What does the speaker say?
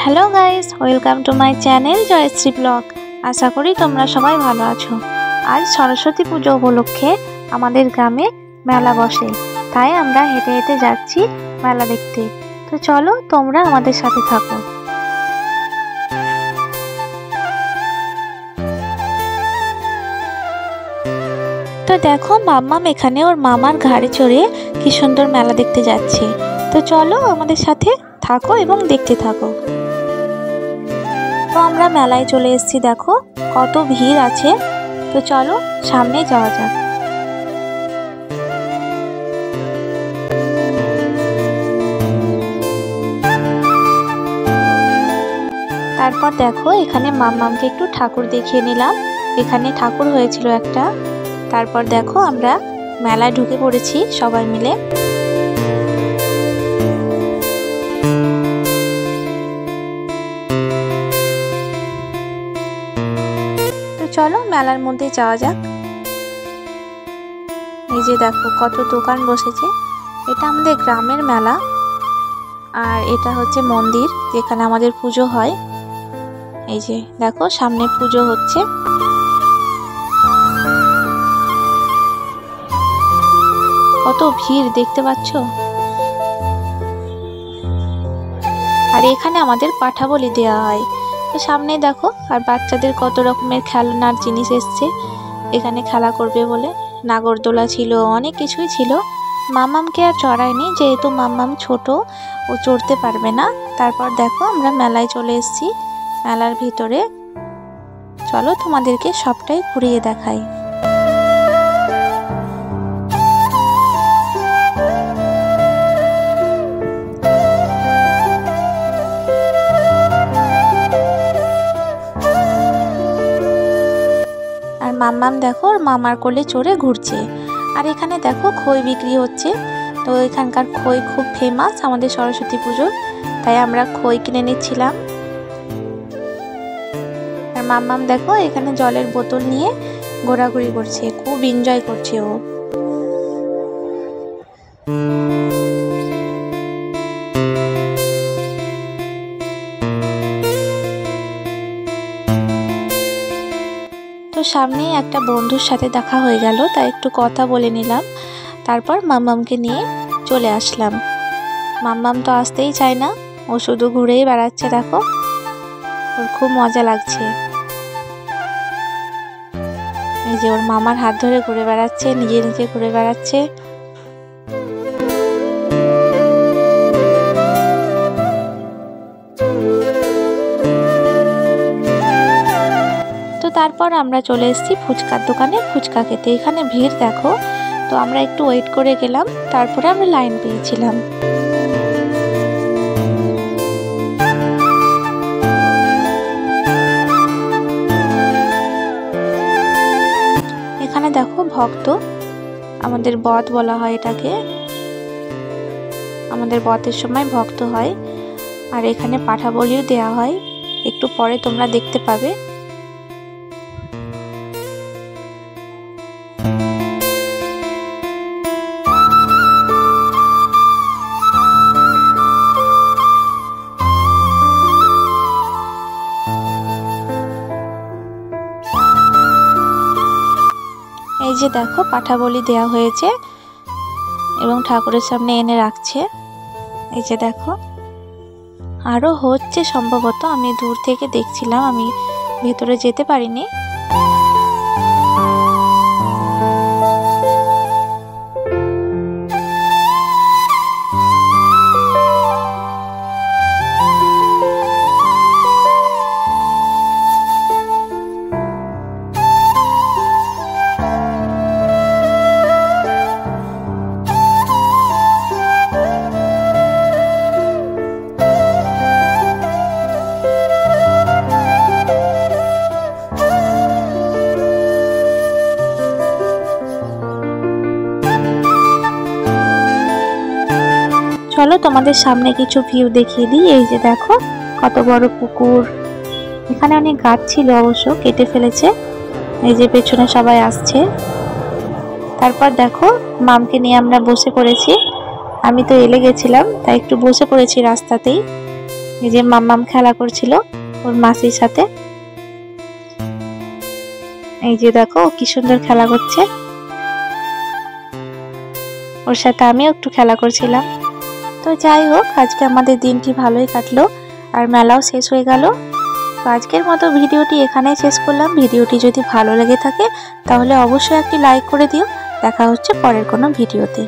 Hello guys, welcome to my channel Jayshree blog. আশা করি তোমরা সবাই ভালো আছো। আজ সরস্বতী পুজো উপলক্ষে আমাদের গ্রামে মেলা বসে, তাই আমরা হেঁটে হেঁটে যাচ্ছি মেলা দেখতে। তো চলো তোমরা আমাদের সাথে থাকো। তো দেখো মাম্মাম এখানে ওর মামার ঘাড়ে চড়ে কি সুন্দর মেলা দেখতে যাচ্ছে। তো চলো আমাদের সাথে থাকো এবং দেখতে থাকো। তো আমরা মেলায় চলে এসেছি, দেখো কত ভিড় আছে। তো চলো সামনে যাওয়া যাক। তারপর দেখো এখানে মাম্মামকে একটু ঠাকুর দেখিয়ে নিলাম। এখানে ঠাকুর হয়েছিল একটা। তারপর দেখো আমরা মেলায় ঢুকে পড়েছি সবাই মিলে। চলো মেলার মধ্যে যাওয়া যাক। এই যে দেখো কত দোকান বসেছে। এটা আমাদের গ্রামের মেলা, আর এটা হচ্ছে মন্দির যেখানে আমাদের পুজো হয়। এই যে দেখো সামনে পুজো হচ্ছে। কত ভিড় দেখতে পাচ্ছ। আর এখানে আমাদের পাঠা বলি দেওয়া হয়। সামনে দেখো আর বাচ্চাদের কত রকমের খেলনার জিনিস এসছে এখানে খেলা করবে বলে। নাগরদোলা ছিল, অনেক কিছুই ছিল। মাম্মামকে আর চড়ায়নি যেহেতু মাম্মাম ছোট, ও চড়তে পারবে না। তারপর দেখো আমরা মেলায় চলে এসেছি। মেলার ভিতরে চলো তোমাদেরকে সবটাই ঘুরিয়ে দেখাই। মাম্মাম দেখো ওর মামার কোলে চড়ে ঘুরছে। আর এখানে দেখো খই বিক্রি হচ্ছে। তো এখানকার খই খুব ফেমাস আমাদের সরস্বতী পুজোর, তাই আমরা খই কিনে নিচ্ছিলাম। আর মাম্মাম দেখো এখানে জলের বোতল নিয়ে ঘোরাঘুরি করছে, খুব এনজয় করছে ও। সামনে একটা বন্ধুর সাথে দেখা হয়ে গেল, তাই একটু কথা বলে নিলাম। তারপর মাম্মামকে নিয়ে চলে আসলাম। মাম্মাম তো আসতেই চায় না, ও শুধু ঘুরেই বেড়াচ্ছে। দেখো ওর খুব মজা লাগছে। এই যে ওর মামার হাত ধরে ঘুরে বেড়াচ্ছে, নিজে নিজে ঘুরে বেড়াচ্ছে। তারপর আমরা চলে এসেছি ফুচকার দোকানে ফুচকা খেতে। এখানে ভিড় দেখো। তো আমরা একটু ওয়েট করে গেলাম, তারপরে আমরা লাইন পেয়েছিলাম। এখানে দেখো ভক্ত, আমাদের বত বলা হয় এটাকে। আমাদের বতের সময় ভক্ত হয়। আর এখানে পাঠা বলিও দেওয়া হয়, একটু পরে তোমরা দেখতে পাবে। এই যে দেখো পাঠা বলি দেওয়া হয়েছে এবং ঠাকুরের সামনে এনে রাখছে। এই যে দেখো আরো হচ্ছে সম্ভবত, আমি দূর থেকে দেখছিলাম, আমি ভেতরে যেতে পারিনি। চলো তোমাদের সামনে কিছু ভিউ দেখিয়ে দিই। এই যে দেখো কত বড় পুকুর। এখানে অনেক গাছ ছিল, অবশ্য কেটে ফেলেছে। এই যে পেছনে সবাই আসছে। তারপর দেখো মামকে নিয়ে আমরা বসে পড়েছি। আমি তো এলে গেছিলাম, তাই একটু বসে পড়েছি রাস্তাতেই। এই যে মাম্মাম খেলা করছিল ওর মাসির সাথে। এই যে দেখো কি সুন্দর খেলা করছে, ওর সাথে আমিও একটু খেলা করছিলাম। তো যাই হোক, আজকে আমাদের দিনটি ভালোই কাটলো আর মেলাও শেষ হয়ে গেল। তো আজকের মতো ভিডিওটি এখানেই শেষ করলাম। ভিডিওটি যদি ভালো লেগে থাকে তাহলে অবশ্যই একটি লাইক করে দিও। দেখা হচ্ছে পরের কোনো ভিডিওতে।